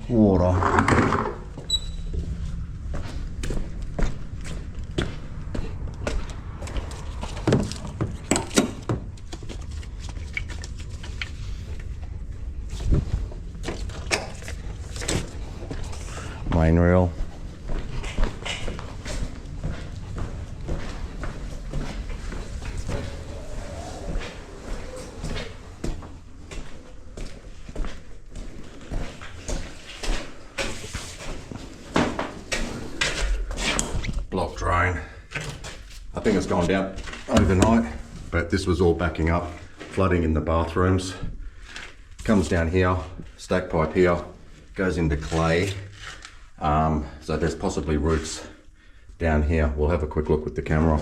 water. Main reel. Block drain. I think it's gone down overnight, but this was all backing up, flooding in the bathrooms. Comes down here, stack pipe here, goes into clay. So there's possibly roots down here. We'll have a quick look with the camera.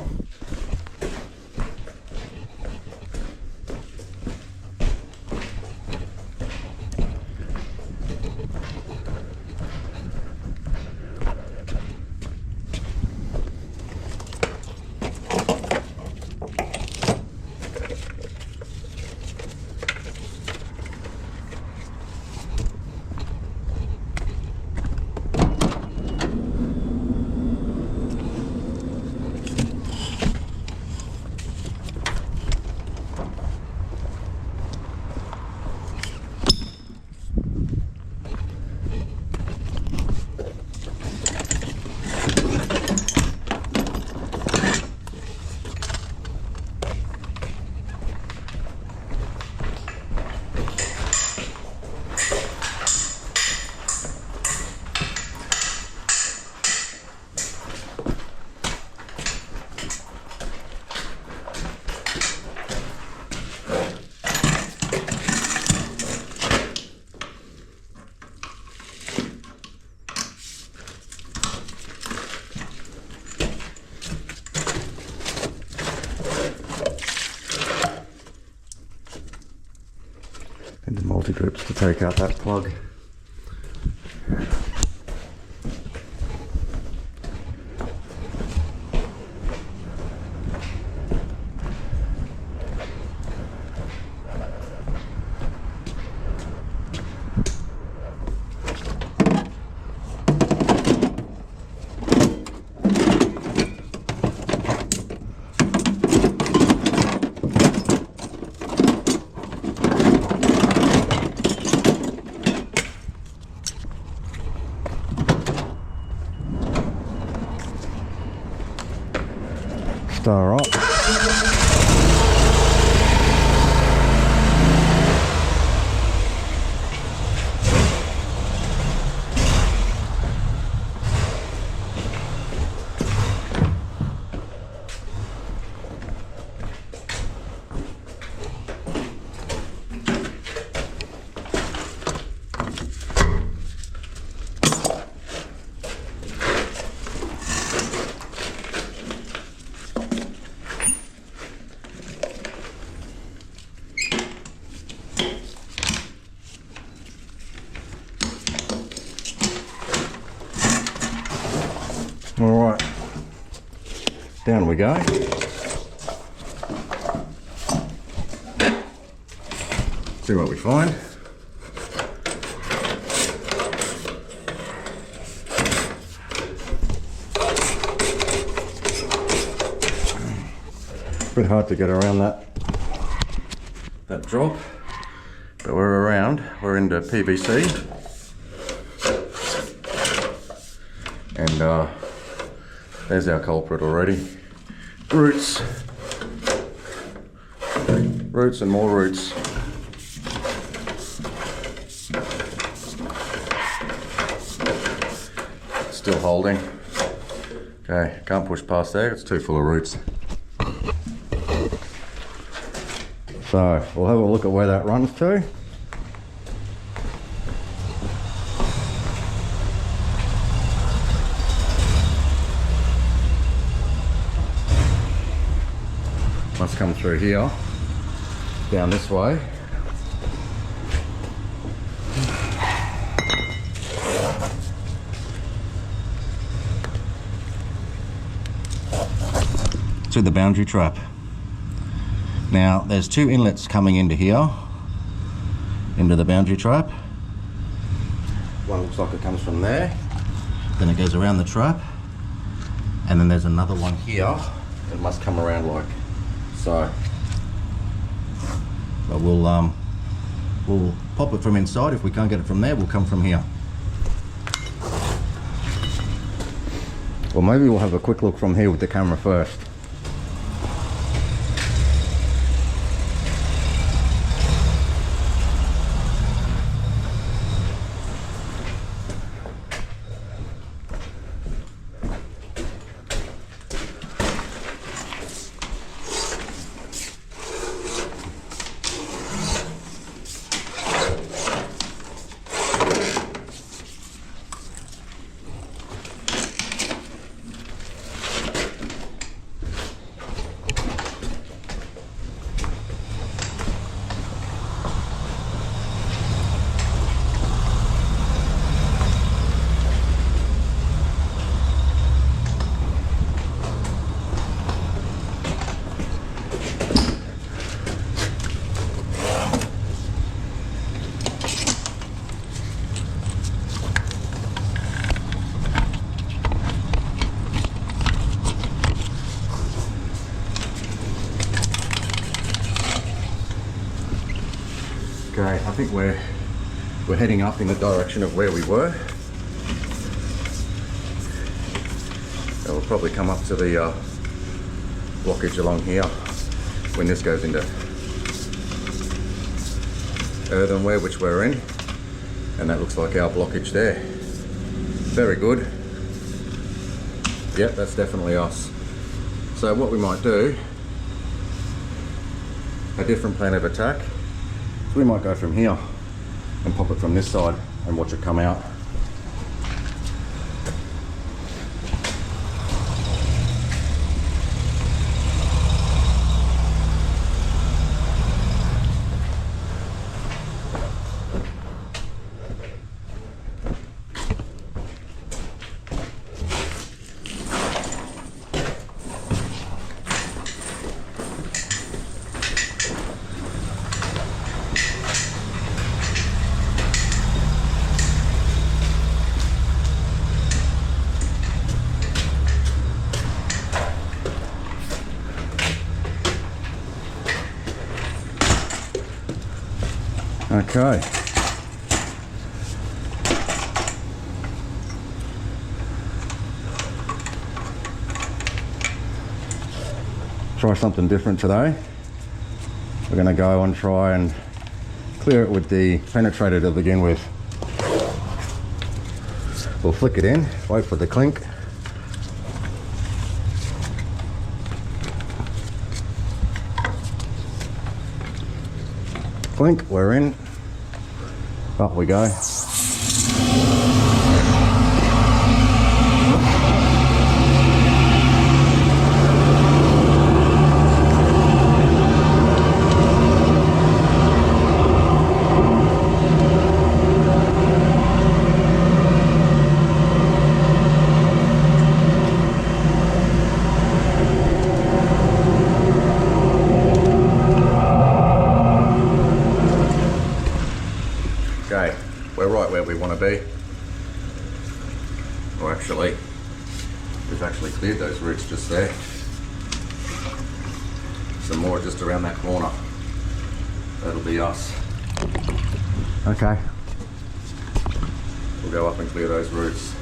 And the multi-grips to take out that plug. Star up. All right, down we go. See what we find. Bit hard to get around that drop, but we're around. We're into PVC, and there's our culprit already. Roots. Roots and more roots. Still holding. Okay, can't push past there, it's too full of roots. So, we'll have a look at where that runs to. Must come through here, down this way. To the boundary trap. Now there's two inlets coming into here, into the boundary trap. one looks like it comes from there. Then it goes around the trap. And then there's another one here. It must come around like so. But we'll pop it from inside. If we can't get it from there, we'll come from here. Well, maybe we'll have a quick look from here with the camera first. Okay, I think we're heading up in the direction of where we were. And we'll probably come up to the blockage along here when this goes into earthenware, which we're in. And that looks like our blockage there. Very good. Yep, that's definitely us. So what we might do, a different plan of attack. So we might go from here and pop it from this side and watch it come out. Okay. Try something different today. We're going to go and try and clear it with the penetrator to begin with. We'll flick it in, wait for the clink. Clink, we're in. Up we go. Okay, we're right where we want to be. Or actually, we've actually cleared those roots just there. Some more just around that corner. That'll be us. Okay. We'll go up and clear those roots.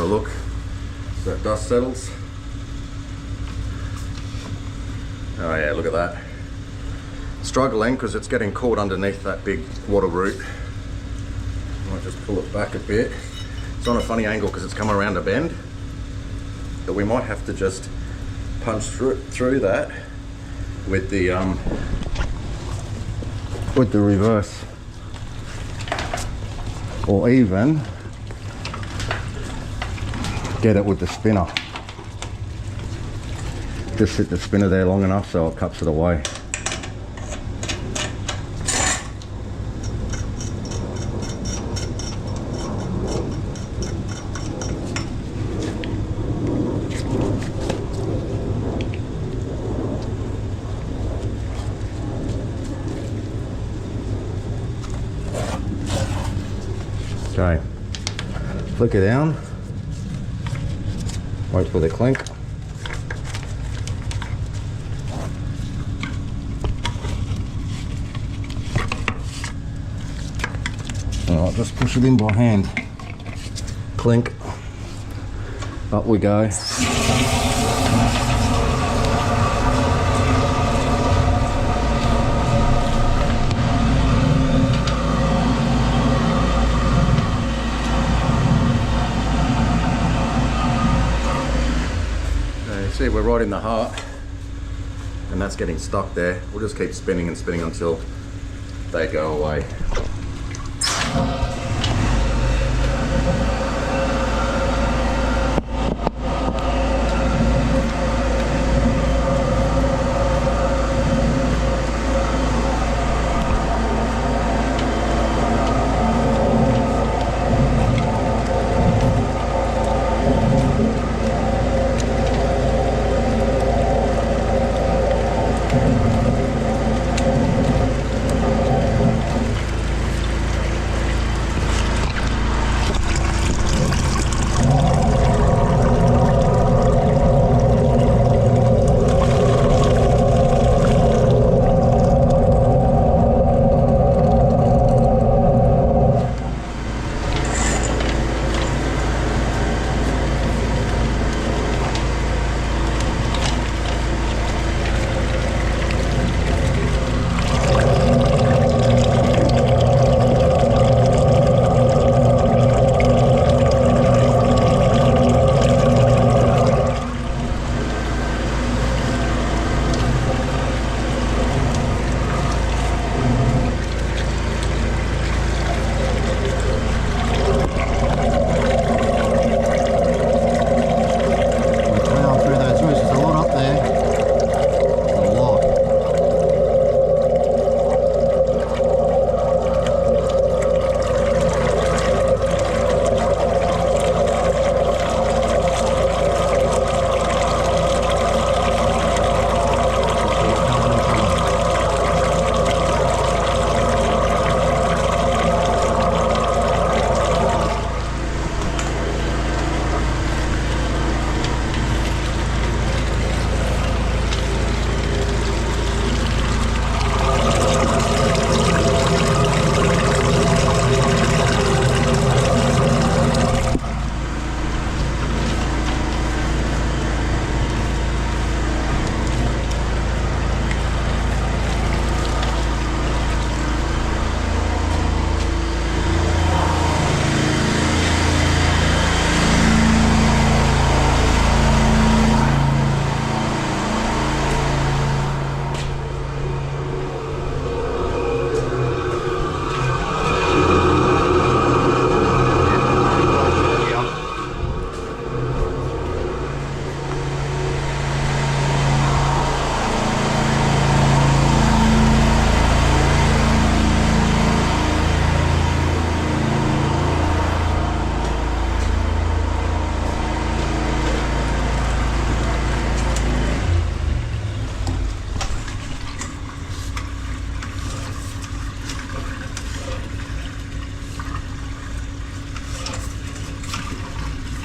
Look, so that dust settles, look at that. Struggling because it's getting caught underneath that big water root. I might just pull it back a bit. It's on a funny angle because it's come around a bend, but we might have to just punch through that with the reverse, or even get it with the spinner. Just sit the spinner there long enough so it cuts it away. Okay, flick it down, wait for the clink. Alright, just push it in by hand. Clink, up we go. See, we're right in the heart, and that's getting stuck there. We'll just keep spinning and spinning until they go away.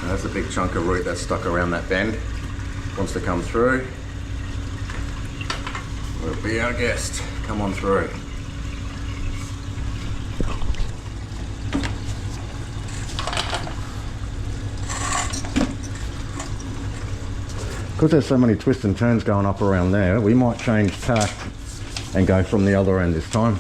That's a big chunk of root that's stuck around that bend. Wants to come through. We'll be our guest. Come on through. Because there's so many twists and turns going up around there, we might change tack and go from the other end this time.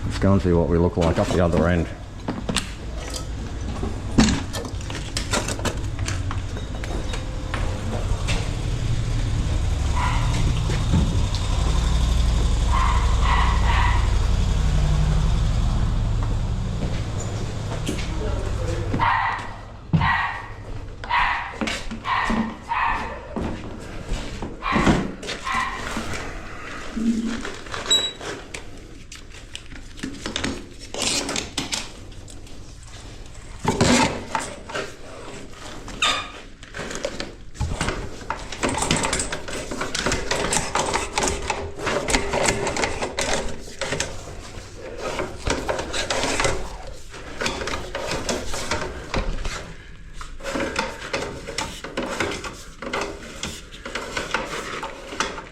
Let's go and see what we look like up the other end.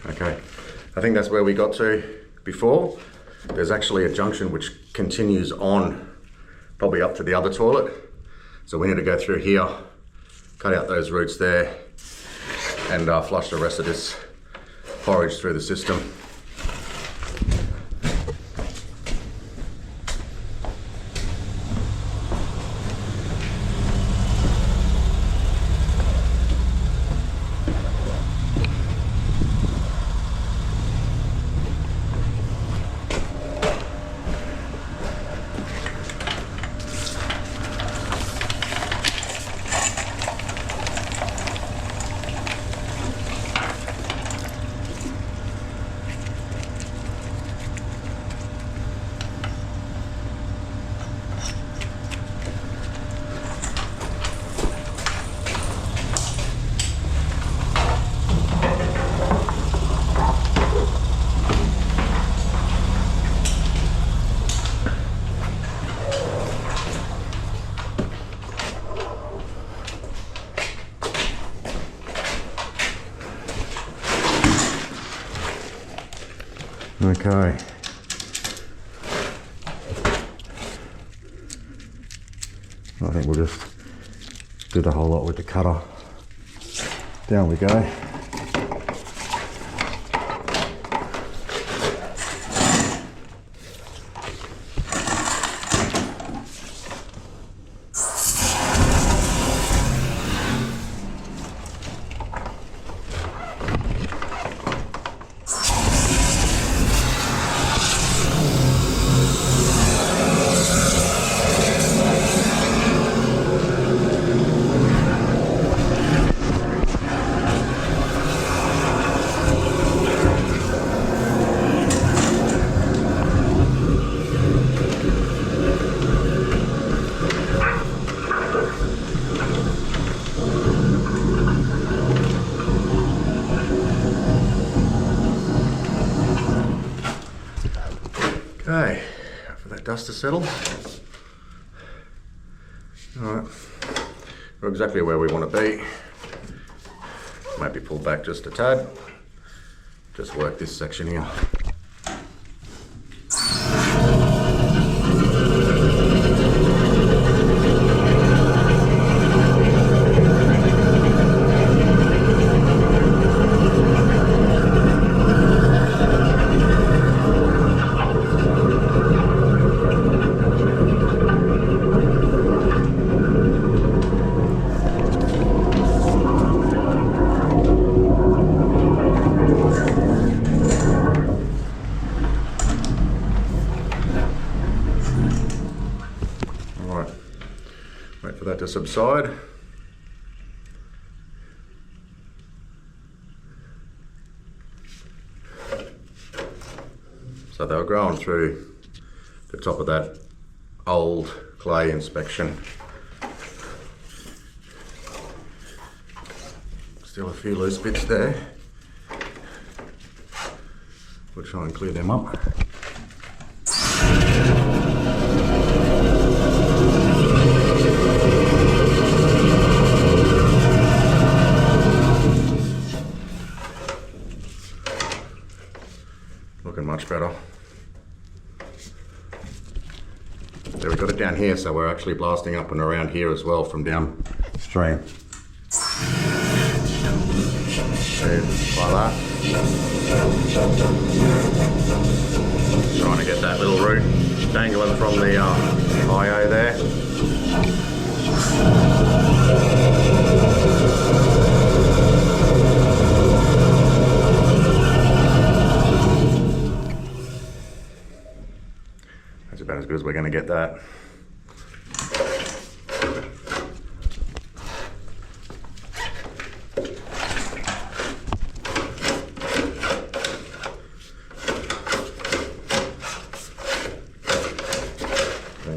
Okay, I think that's where we got to before. There's actually a junction which continues on, probably up to the other toilet. So we need to go through here, cut out those roots there, and flush the rest of this porridge through the system. Okay. I think we'll just do the whole lot with the cutter. Down we go. Okay, for that dust to settle. Alright, we're exactly where we want to be. Maybe pull back just a tad. Just work this section here. Wait for that to subside. So they were growing through the top of that old clay inspection. Still a few loose bits there. We'll try and clear them up. So we've got it down here, so we're actually blasting up and around here as well from downstream. Like that. Trying to get that little root dangling from the IO there. That's about as good as we're going to get that.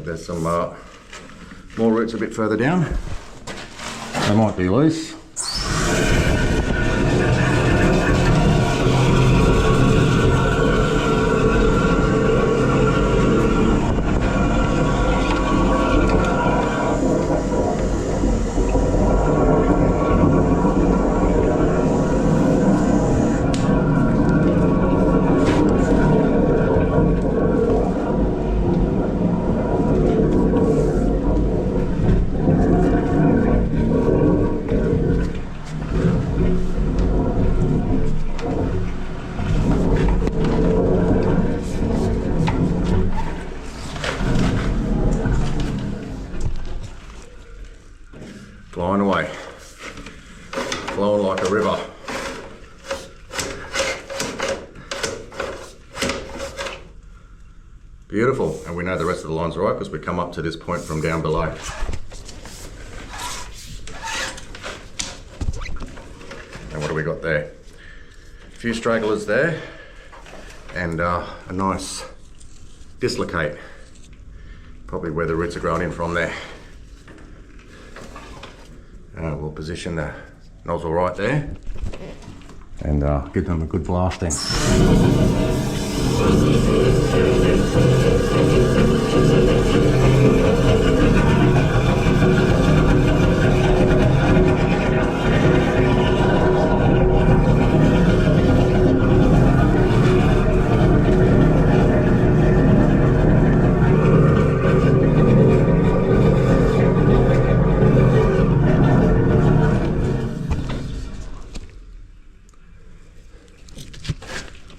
There's some more roots a bit further down. They might be loose. Flying away, flowing like a river. Beautiful, and we know the rest of the line's right because we come up to this point from down below. And what do we got there? A few stragglers there, and a nice dislocate. Probably where the roots are growing in from there. We'll position the nozzle right there and give them a good blasting.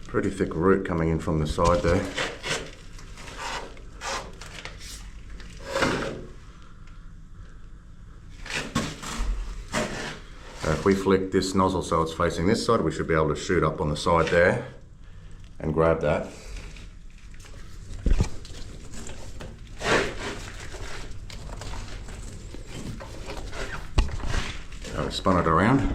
Pretty thick root coming in from the side there. So if we flick this nozzle so it's facing this side, we should be able to shoot up on the side there and grab that. So we spun it around.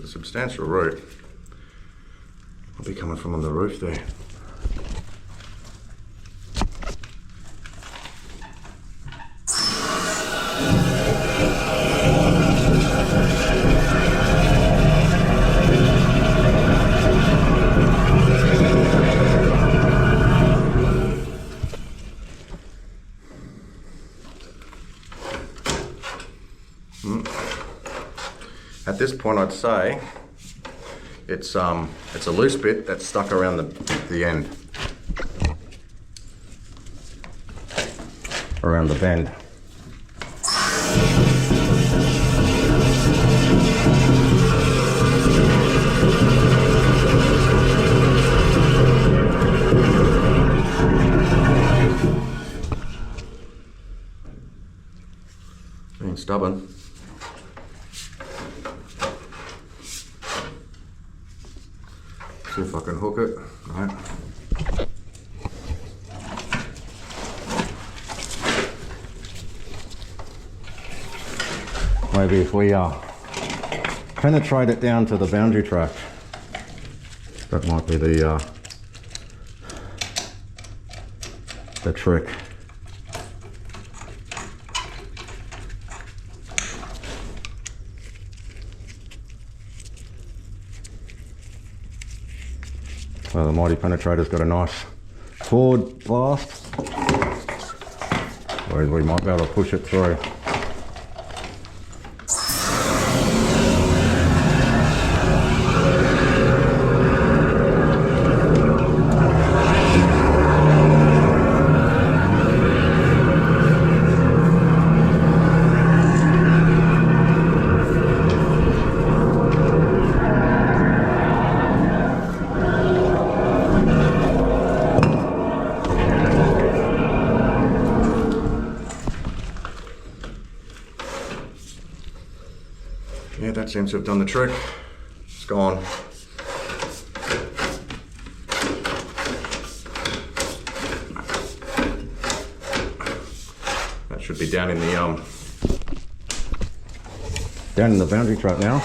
Substantial root. Will be coming from on the roof there. At this point, I'd say it's a loose bit that's stuck around the end, around the bend. Being stubborn. See if I can hook it. Right. Maybe if we penetrate it down to the boundary track, that might be the trick. Well, the Mighty Penetrator's got a nice forward blast, whereas we might be able to push it through. Yeah, that seems to have done the trick. It's gone. That should be down in the boundary trap now.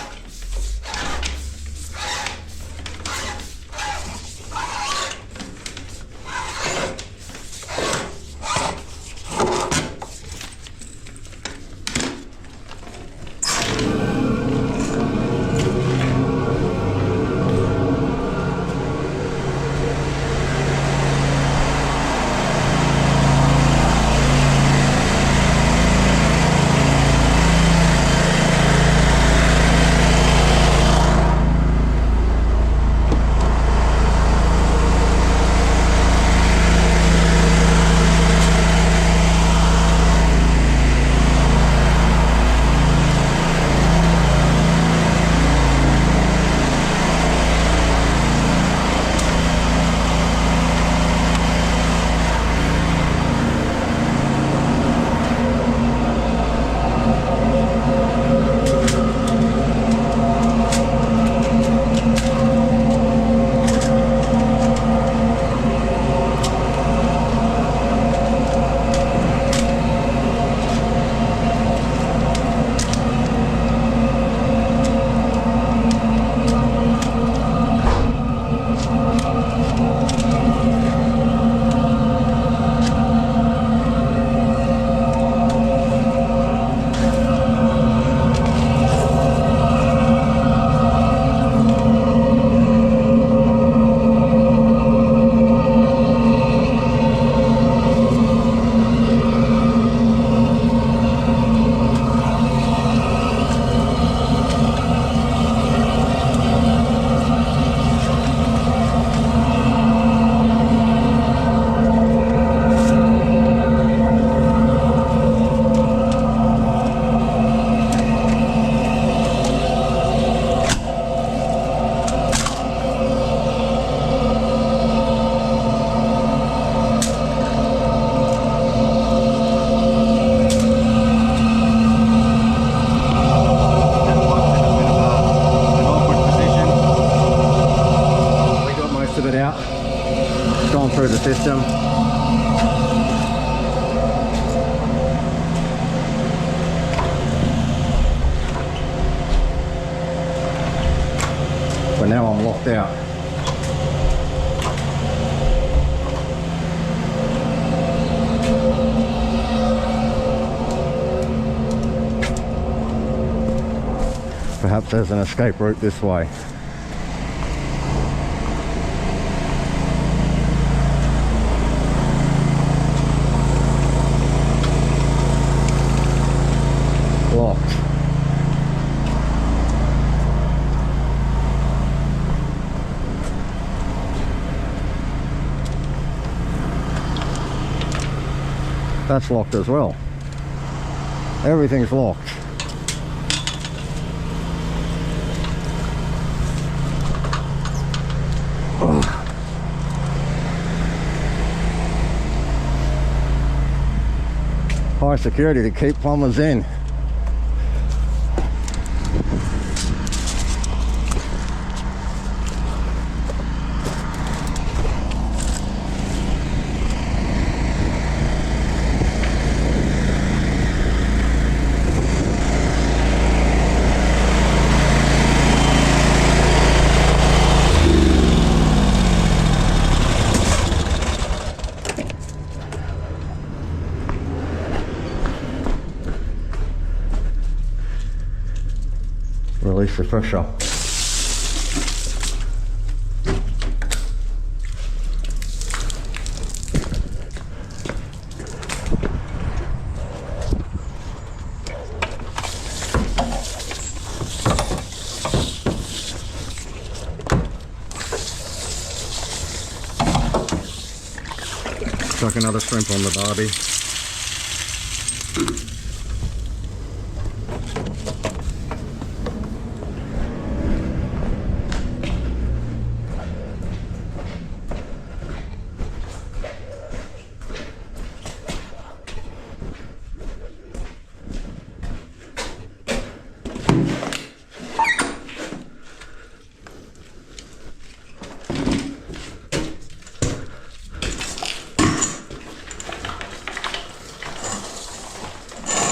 Through the system. But now I'm locked out. Perhaps there's an escape route this way. Locked. That's locked as well. Everything's locked. High security to keep plumbers in. Release the pressure. like another shrimp on the barbie.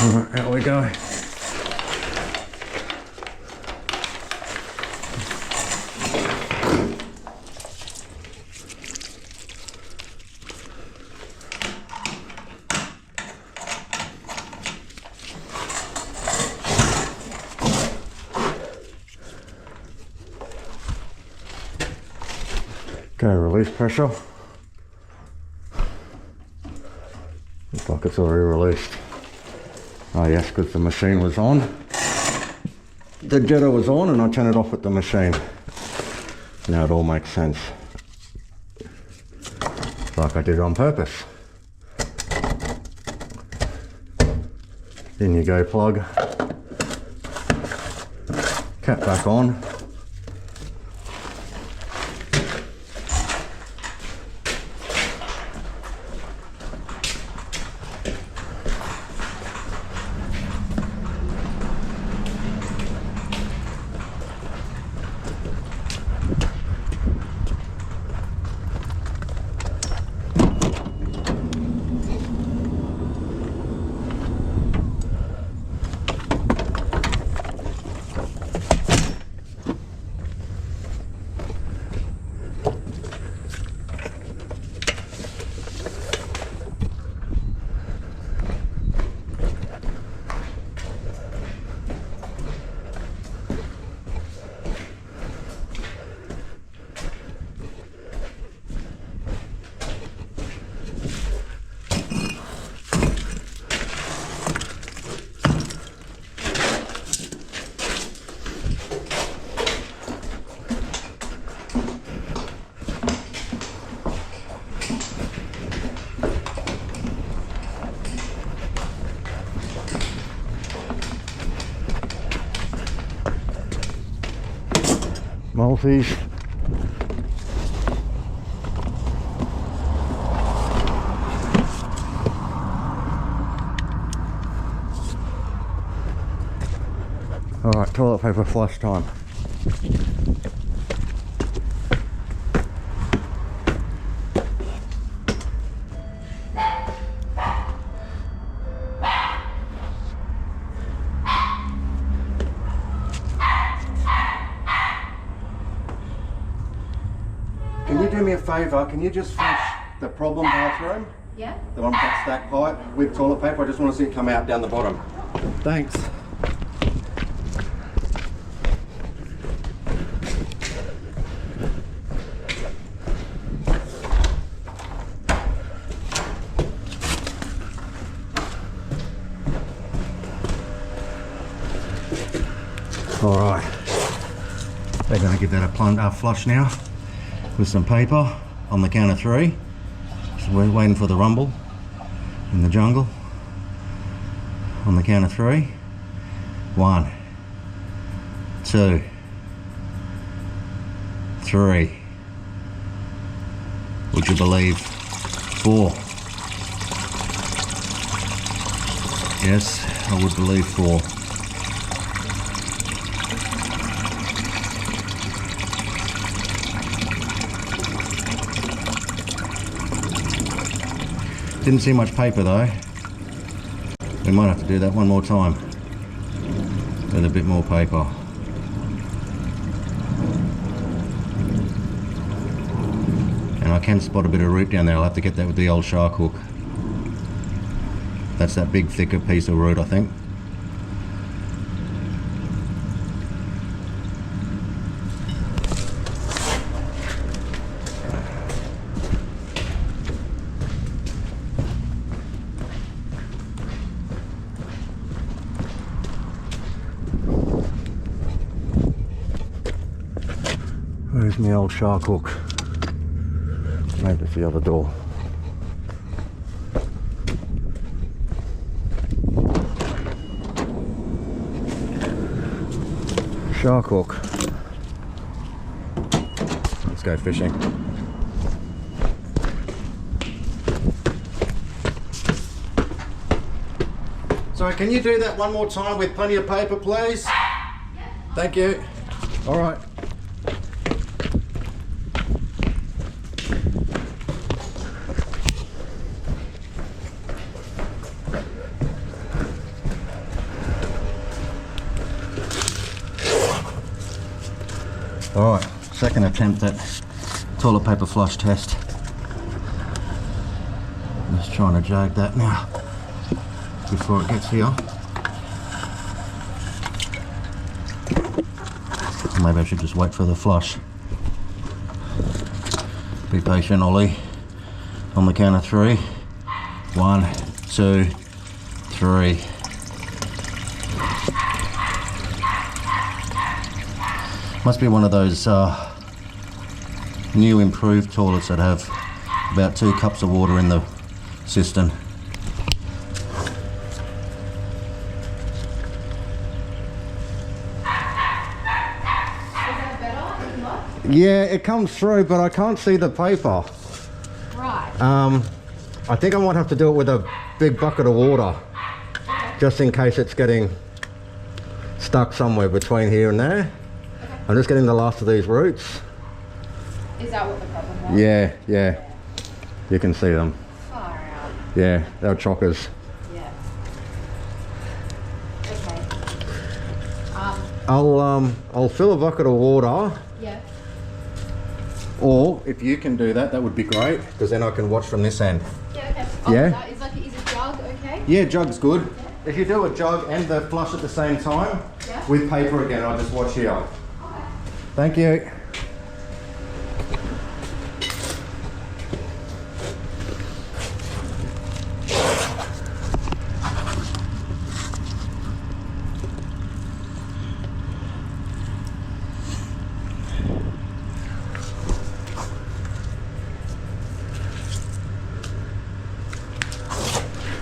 Alright, out we go. Okay, release pressure. Looks like it's already released. Oh yes, because the machine was on. The jetter was on and I turned it off with the machine. Now it all makes sense. Like I did on purpose. In you go, plug. Cap back on. Multis. Alright, toilet paper flush time. Can you do me a favour? Can you just flush the problem bathroom? Yeah. The one with that stack pipe with toilet paper. I just want to see it come out down the bottom. Thanks. All right. They're going to give that a flush now with some paper on the count of 3. So we're waiting for the rumble in the jungle. On the count of 3. 1, 2, 3. Would you believe? 4. Yes, I would believe 4. Didn't see much paper though. We might have to do that one more time with a bit more paper. And I can spot a bit of root down there. I'll have to get that with the old shark hook. That's that big thicker piece of root, I think. Where's my old shark hook? Maybe it's the other door. Shark hook. Let's go fishing. Sorry, can you do that one more time with plenty of paper, please? Thank you. All right. All right, second attempt at toilet paper flush test. Just trying to jag that now before it gets here. Maybe I should just wait for the flush. Be patient, Ollie. On the count of 3. 1, 2, 3. Must be one of those new improved toilets that have about 2 cups of water in the cistern. Yeah, it comes through, but I can't see the paper. Right. I think I might have to do it with a big bucket of water, just in case it's getting stuck somewhere between here and there. Okay. I'm just getting the last of these roots. Is that what the problem was? Yeah. You can see them. Far out. Yeah, they're chockers. Yeah. Okay. I'll fill a bucket of water. Yeah. Or if you can do that, that would be great, because then I can watch from this end. Yeah, okay. Yeah? Is a jug okay? Yeah, jug's good. Yeah. If you do a jug and the flush at the same time, yeah, with paper again, I'll just watch here. Okay. Thank you.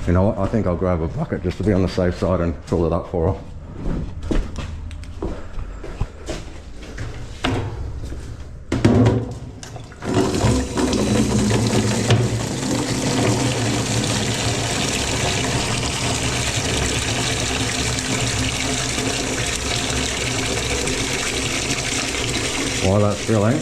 You know what, I think I'll grab a bucket just to be on the safe side and fill it up for her. While that's filling,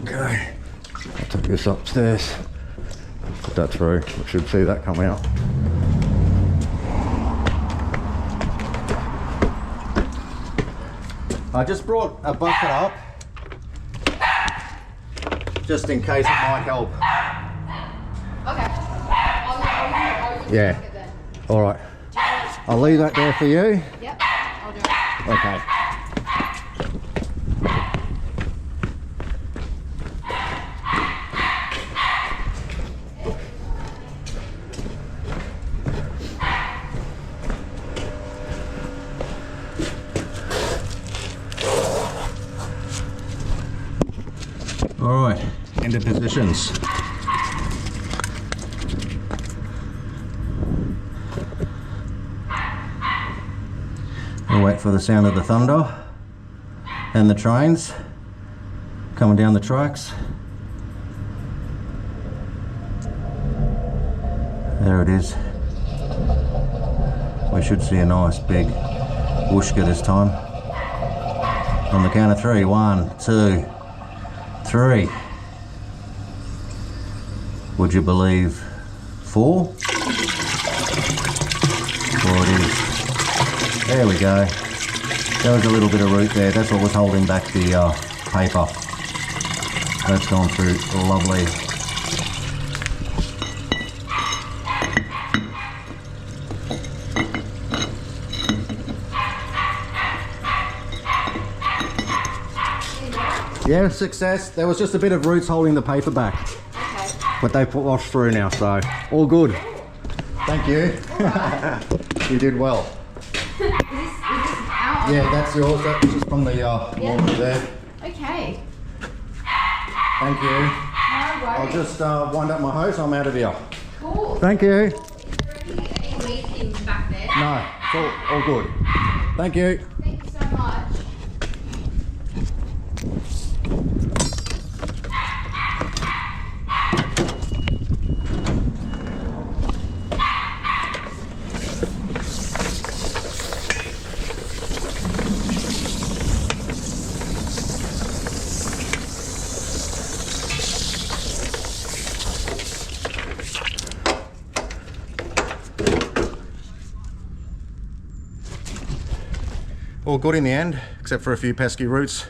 okay, I'll take this upstairs, put that through, we should see that come out. I just brought a bucket up, just in case it might help. Okay. I'll use Yeah. the bucket then. All right. I'll leave that there for you. Yep. I'll do it. Okay. All right, into positions. We'll wait for the sound of the thunder and the trains coming down the tracks. There it is. We should see a nice big whooshka this time. On the count of 3, 1, 2, 3. Would you believe 4? 4 it is. There we go. There was a little bit of root there. That's what was holding back the paper. That's gone through lovely. Yeah, success. There was just a bit of roots holding the paper back. Okay. But they've washed through now, so all good. Thank you. You did well. Is this out? Yeah, that's yours. That's just from the laundry there. Okay. Thank you. No I'll worries. just wind up my hose. I'm out of here. Cool. Thank you. Is there any leaking back there? No, it's all good. Thank you. Thank you so much. All good in the end, except for a few pesky roots